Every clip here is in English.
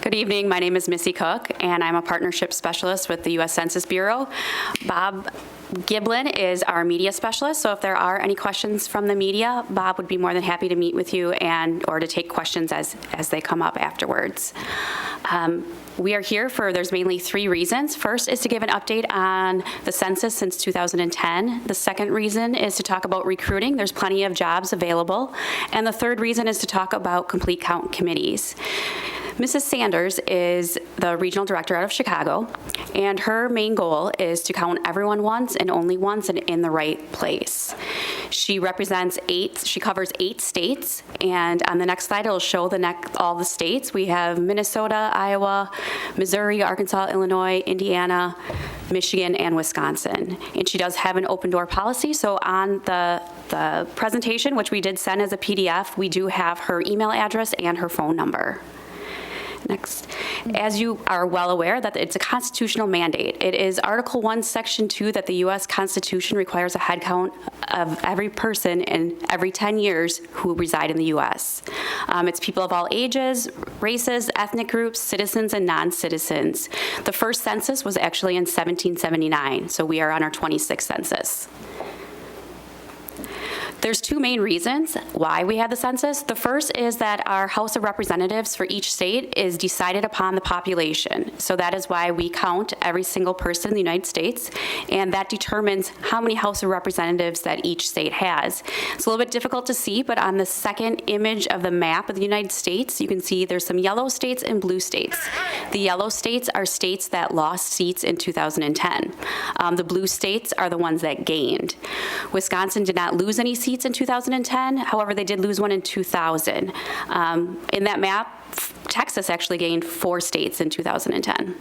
Good evening. My name is Missy Cook, and I'm a partnership specialist with the U.S. Census Bureau. Bob Giblin is our media specialist, so if there are any questions from the media, Bob would be more than happy to meet with you or to take questions as they come up afterwards. We are here there's mainly three reasons. First is to give an update on the census since 2010. The second reason is to talk about recruiting. There's plenty of jobs available. And the third reason is to talk about complete count committees. Mrs. Sanders is the regional director out of Chicago, and her main goal is to count everyone once and only once and in the right place. She covers 8 states, and on the next slide it'll show all the states. We have Minnesota, Iowa, Missouri, Arkansas, Illinois, Indiana, Michigan, and Wisconsin. And she does have an open door policy, so on the presentation, which we did send as a PDF, we do have her email address and her phone number. Next. As you are well aware, that it's a constitutional mandate. It is Article 1, Section 2 that the U.S. Constitution requires a head count of every person in every 10 years who reside in the U.S. It's people of all ages, races, ethnic groups, citizens, and non-citizens. The first census was actually in 1779, so we are on our 26th census. There's two main reasons why we have the census. The first is that our House of Representatives for each state is decided upon the population. So that is why we count every single person in the United States, and that determines how many House of Representatives that each state has. It's a little bit difficult to see, but on the second image of the map of the United States, you can see there's some yellow states and blue states. The yellow states are states that lost seats in 2010. The blue states are the ones that gained. Wisconsin did not lose any seats in 2010. However, they did lose one in 2000. In that map, Texas actually gained 4 states in 2010.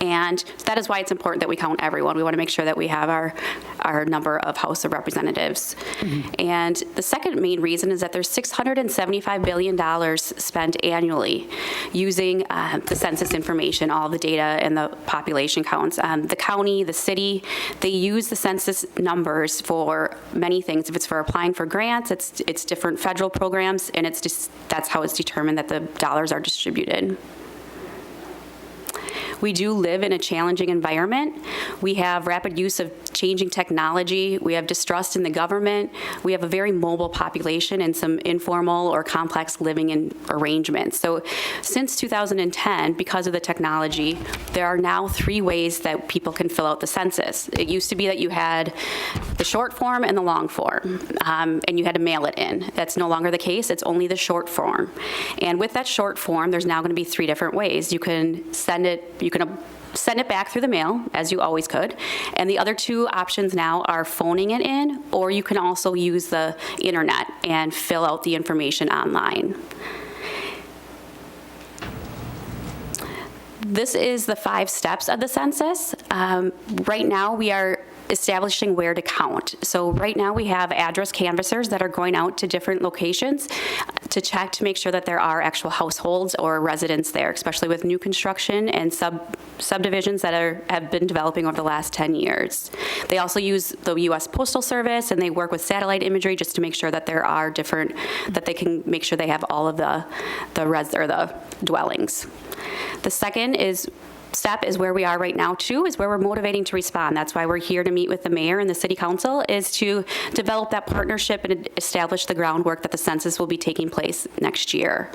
And that is why it's important that we count everyone. We want to make sure that we have our number of House of Representatives. Mm-hmm. And the second main reason is that there's $675 billion spent annually using the census information, all the data and the population counts. The county, the city, they use the census numbers for many things. If it's for applying for grants, it's different federal programs, and that's how it's determined that the dollars are distributed. We do live in a challenging environment. We have rapid use of changing technology. We have distrust in the government. We have a very mobile population and some informal or complex living arrangements. So since 2010, because of the technology, there are now 3 ways that people can fill out the census. It used to be that you had the short form and the long form, and you had to mail it in. That's no longer the case. It's only the short form. And with that short form, there's now going to be 3 different ways. You can send it back through the mail, as you always could. And the other 2 options now are phoning it in, or you can also use the internet and fill out the information online. This is the 5 steps of the census. Right now, we are establishing where to count. So right now we have address canvassers that are going out to different locations to check to make sure that there are actual households or residents there, especially with new construction and subdivisions that have been developing over the last 10 years. They also use the U.S. Postal Service, and they work with satellite imagery just to make sure that there are that they can make sure they have all of the dwellings. The second step is where we are right now too, is where we're motivating to respond. That's why we're here to meet with the mayor and the city council, is to develop that partnership and establish the groundwork that the census will be taking place next year.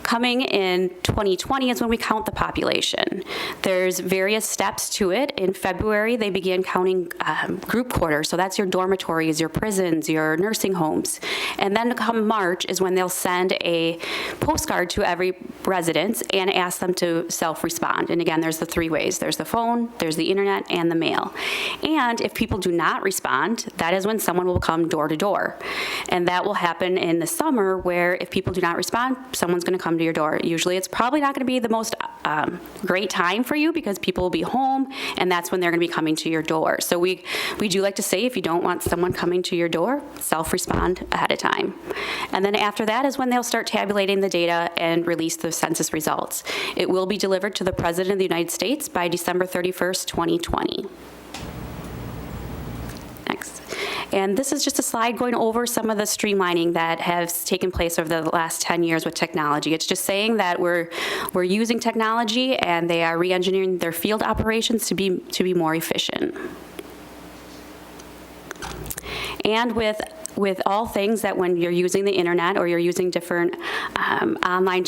Coming in 2020 is when we count the population. There's various steps to it. In February, they begin counting group quarters. So that's your dormitories, your prisons, your nursing homes. And then come March is when they'll send a postcard to every residence and ask them to self-respond. And again, there's the 3 ways. There's the phone, there's the internet, and the mail. And if people do not respond, that is when someone will come door to door. And that will happen in the summer, where if people do not respond, someone's going to come to your door. Usually it's probably not going to be the most great time for you, because people will be home, and that's when they're going to be coming to your door. So we do like to say, if you don't want someone coming to your door, self-respond ahead of time. And then after that is when they'll start tabulating the data and release the census results. It will be delivered to the President of the United States by December 31st, 2020. Next. And this is just a slide going over some of the streamlining that has taken place over the last 10 years with technology. It's just saying that we're using technology and they are re-engineering their field operations to be more efficient. And with all things that when you're using the internet or you're using different online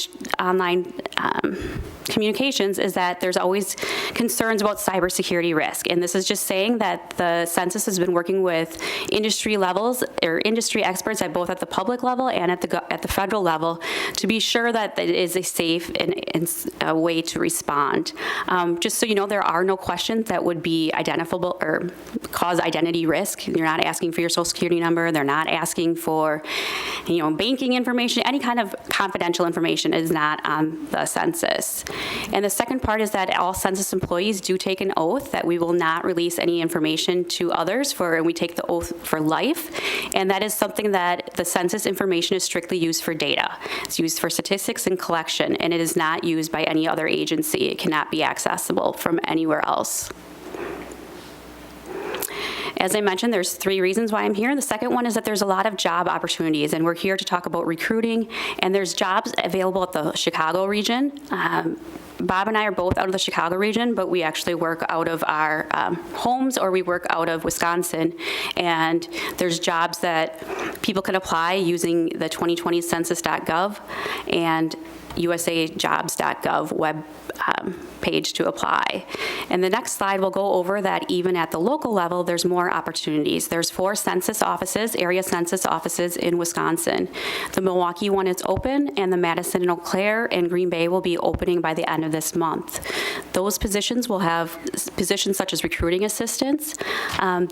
communications, is that there's always concerns about cybersecurity risk. And this is just saying that the census has been working with industry levels or industry experts at both at the public level and at the federal level to be sure that it is a safe and a way to respond. Just so you know, there are no questions that would be identifiable or cause identity risk. You're not asking for your social security number. They're not asking for, banking information. Any kind of confidential information is not on the census. And the second part is that all census employees do take an oath that we will not release any information to others and we take the oath for life. And that is something that the census information is strictly used for data. It's used for statistics and collection, and it is not used by any other agency. It cannot be accessible from anywhere else. As I mentioned, there's 3 reasons why I'm here. The second one is that there's a lot of job opportunities, and we're here to talk about recruiting, and there's jobs available at the Chicago region. Bob and I are both out of the Chicago region, but we actually work out of our homes, or we work out of Wisconsin, and there's jobs that people can apply using the 2020 census.gov and usajobs.gov web page to apply. And the next slide will go over that even at the local level, there's more opportunities. There's 4 census offices, area census offices in Wisconsin. The Milwaukee one is open, and the Madison and Eau Claire and Green Bay will be opening by the end of this month. Those positions will have positions such as recruiting assistants.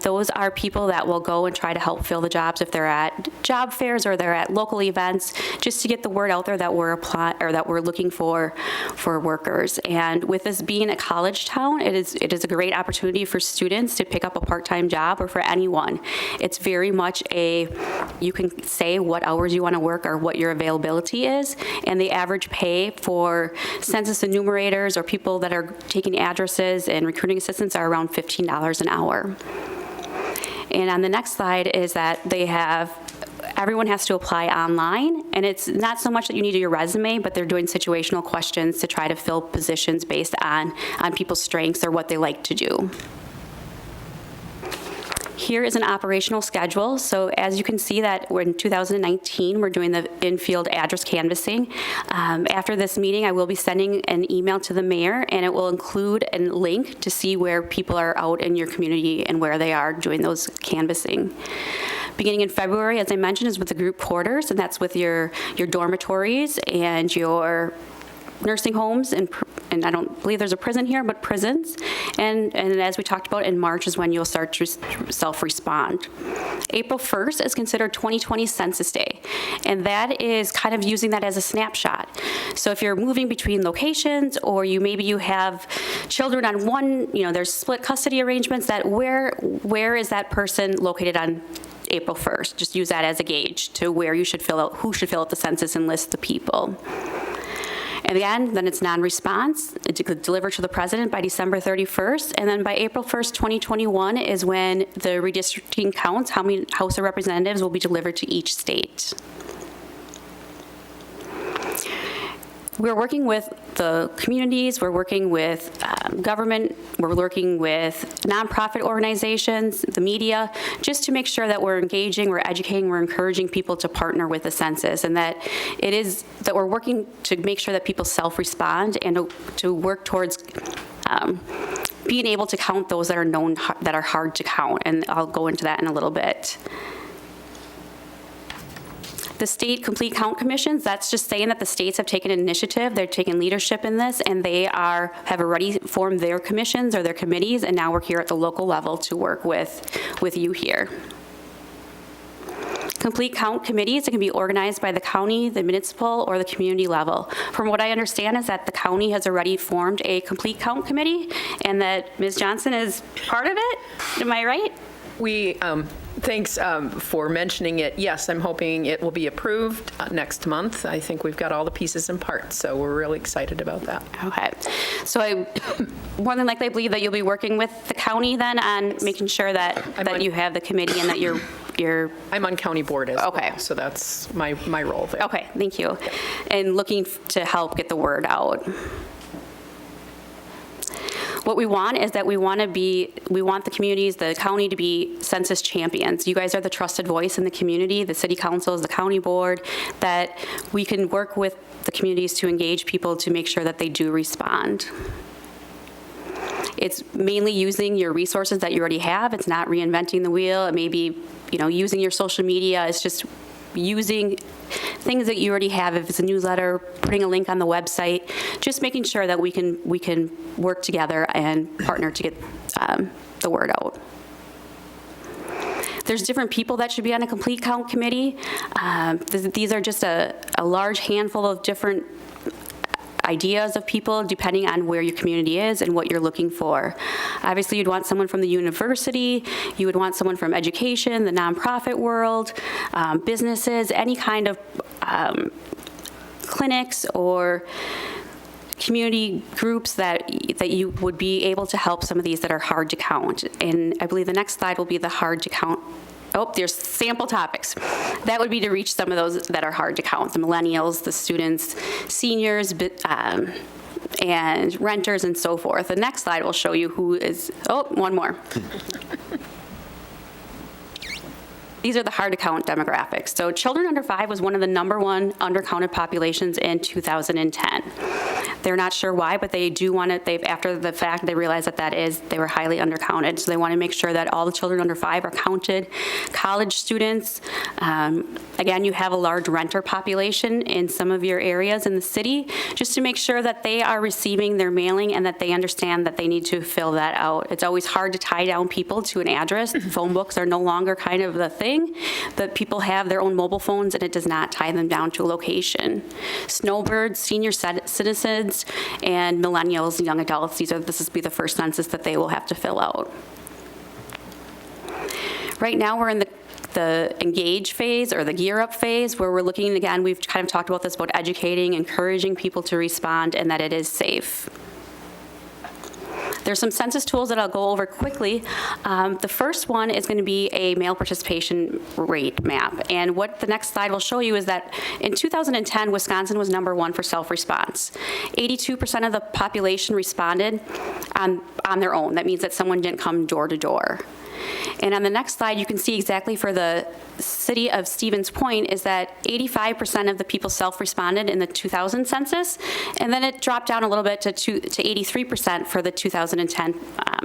Those are people that will go and try to help fill the jobs if they're at job fairs or they're at local events, just to get the word out there that we're looking for workers. And with this being a college town, it is a great opportunity for students to pick up a part-time job, or for anyone. It's very much you can say what hours you want to work or what your availability is, and the average pay for census enumerators or people that are taking addresses and recruiting assistants are around $15 an hour. And on the next slide is that everyone has to apply online, and it's not so much that you need your resume, but they're doing situational questions to try to fill positions based on people's strengths or what they like to do. Here is an operational schedule. So as you can see that we're in 2019, we're doing the in-field address canvassing. After this meeting, I will be sending an email to the mayor, and it will include a link to see where people are out in your community and where they are doing those canvassing. Beginning in February, as I mentioned, is with the group quarters, and that's with your dormitories and your nursing homes, and I don't believe there's a prison here, but prisons. And as we talked about, in March is when you'll start to self-respond. April 1st is considered 2020 Census Day, and that is kind of using that as a snapshot. So if you're moving between locations, or maybe you have children on one, there's split custody arrangements, that where is that person located on April 1st? Just use that as a gauge to where you should who should fill out the census and list the people. And again, then it's non-response. It's delivered to the president by December 31st. And then by April 1st, 2021 is when the redistricting counts, how many House of Representatives will be delivered to each state. We're working with the communities, we're working with government, we're working with nonprofit organizations, the media, just to make sure that we're engaging, we're educating, we're encouraging people to partner with the census, and that we're working to make sure that people self-respond and to work towards being able to count those that are hard to count, and I'll go into that in a little bit. The state complete count commissions, that's just saying that the states have taken an initiative, they're taking leadership in this, and they have already formed their commissions or their committees, and now we're here at the local level to work with you here. Complete count committees, it can be organized by the county, the municipal, or the community level. From what I understand is that the county has already formed a complete count committee, and that Ms. Johnson is part of it. Am I right? Thanks for mentioning it. Yes, I'm hoping it will be approved next month. I think we've got all the pieces and parts, so we're really excited about that. Okay. So I more than likely believe that you'll be working with the county then on making sure that you have the committee and that you're I'm on county board as Okay. well, so that's my role there. Okay, thank you. And looking to help get the word out. What we want is that we want the communities, the county to be census champions. You guys are the trusted voice in the community, the city councils, the county board, that we can work with the communities to engage people to make sure that they do respond. It's mainly using your resources that you already have. It's not reinventing the wheel. It may be, using your social media. It's just using things that you already have. If it's a newsletter, putting a link on the website, just making sure that we can work together and partner to get the word out. There's different people that should be on a complete count committee. These are just a large handful of different ideas of people depending on where your community is and what you're looking for. Obviously, you'd want someone from the university, you would want someone from education, the nonprofit world, businesses, any kind of clinics or community groups that you would be able to help some of these that are hard to count. And I believe the next slide will be the hard to count. Oh, there's sample topics. That would be to reach some of those that are hard to count, the millennials, the students, seniors, and renters, and so forth. The next slide will show you who is, one more. These are the hard to count demographics. So children under 5 was one of the #1 undercounted populations in 2010. They're not sure why, but they do want it. After the fact, they realize they were highly undercounted. So they want to make sure that all the children under 5 are counted. College students, again, you have a large renter population in some of your areas in the city, just to make sure that they are receiving their mailing and that they understand that they need to fill that out. It's always hard to tie down people to an address. Phone books are no longer kind of the thing, that people have their own mobile phones and it does not tie them down to a location. Snowbirds, senior citizens, and millennials, young adults, this will be the first census that they will have to fill out. Right now we're in the engage phase or the gear up phase, where we're looking, again, we've kind of talked about this, about educating, encouraging people to respond, and that it is safe. There's some census tools that I'll go over quickly. The first one is going to be a male participation rate map. And what the next slide will show you is that in 2010, Wisconsin was #1 for self-response. 82% of the population responded on their own. That means that someone didn't come door to door. And on the next slide, you can see exactly for the city of Stevens Point is that 85% of the people self-responded in the 2000 census, and then it dropped down a little bit to 83% for the 2010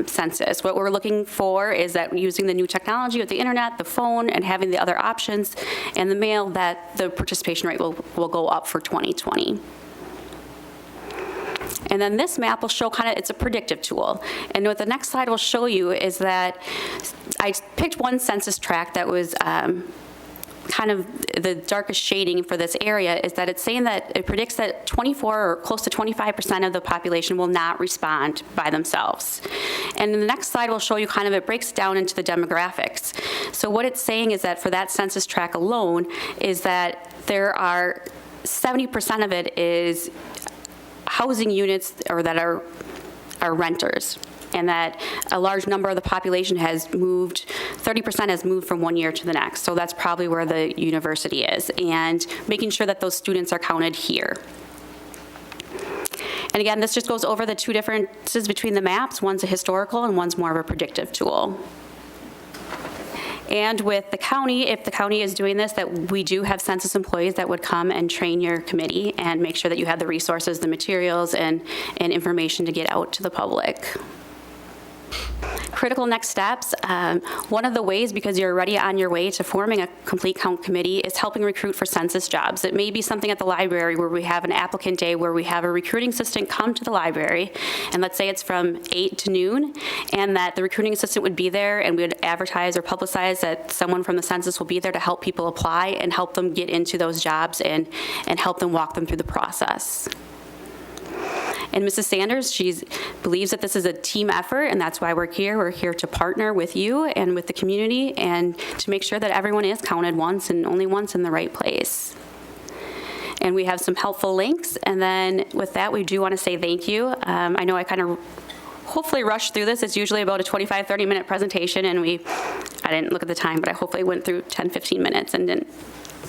census. What we're looking for is that using the new technology with the internet, the phone, and having the other options and the mail, that the participation rate will go up for 2020. And then this map will show it's a predictive tool. And what the next slide will show you is that I picked one census tract that was kind of the darkest shading for this area, is that it's saying that it predicts that 24 or close to 25% of the population will not respond by themselves. And the next slide will show you it breaks down into the demographics. So what it's saying is that for that census tract alone is that there are 70% of it is housing units or that are renters, and that a large number of the population has moved, 30% has moved from one year to the next. So that's probably where the university is, and making sure that those students are counted here. And again, this just goes over the two differences between the maps. One's a historical and one's more of a predictive tool. And with the county, if the county is doing this, that we do have census employees that would come and train your committee and make sure that you have the resources, the materials, and information to get out to the public. Critical next steps. One of the ways, because you're already on your way to forming a complete count committee, is helping recruit for census jobs. It may be something at the library where we have an applicant day where we have a recruiting assistant come to the library, and let's say it's from 8 to noon, and that the recruiting assistant would be there, and we would advertise or publicize that someone from the census will be there to help people apply and help them get into those jobs and help them walk them through the process. And Mrs. Sanders, she believes that this is a team effort, and that's why we're here. We're here to partner with you and with the community and to make sure that everyone is counted once and only once in the right place. And we have some helpful links. And then with that, we do want to say thank you. I know I kind of hopefully rushed through this. It's usually about a 25, 30-minute presentation, and I didn't look at the time, but I hopefully went through 10, 15 minutes and didn't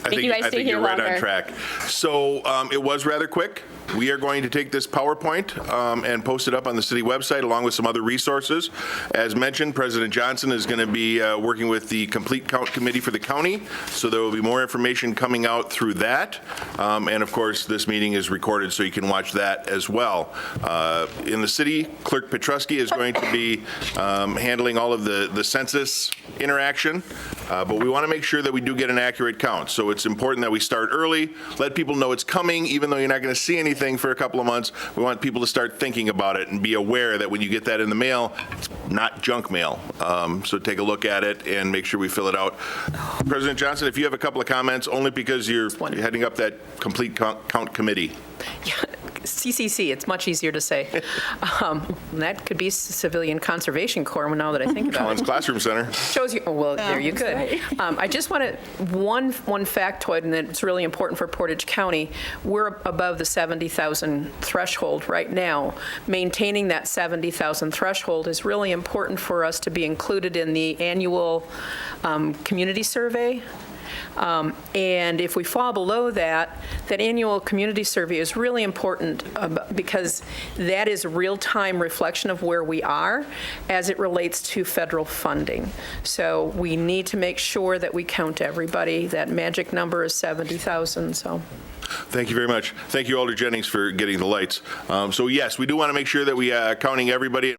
make you guys stay here longer. I think you're right on track. So it was rather quick. We are going to take this PowerPoint and post it up on the city website along with some other resources. As mentioned, President Johnson is going to be working with the Complete Count Committee for the county, so there will be more information coming out through that. And of course, this meeting is recorded, so you can watch that as well. In the city, Clerk Petrusky is going to be handling all of the census interaction, but we want to make sure that we do get an accurate count. So it's important that we start early, let people know it's coming, even though you're not going to see anything for a couple of months. We want people to start thinking about it and be aware that when you get that in the mail, it's not junk mail. So take a look at it and make sure we fill it out. President Johnson, if you have a couple of comments, only because you're heading up that Complete Count Committee. Yeah, CCC, it's much easier to say. That could be Civilian Conservation Corps now that I think about Collins it. Classroom Center. Shows you, well, there you go. I just want to, one factoid, and it's really important for Portage County. We're above the 70,000 threshold right now. Maintaining that 70,000 threshold is really important for us to be included in the annual community survey. And if we fall below that, that annual community survey is really important because that is a real-time reflection of where we are as it relates to federal funding. So we need to make sure that we count everybody. That magic number is 70,000, so. Thank you very much. Thank you, Alder Jennings, for getting the lights. So yes, we do want to make sure that we are counting everybody.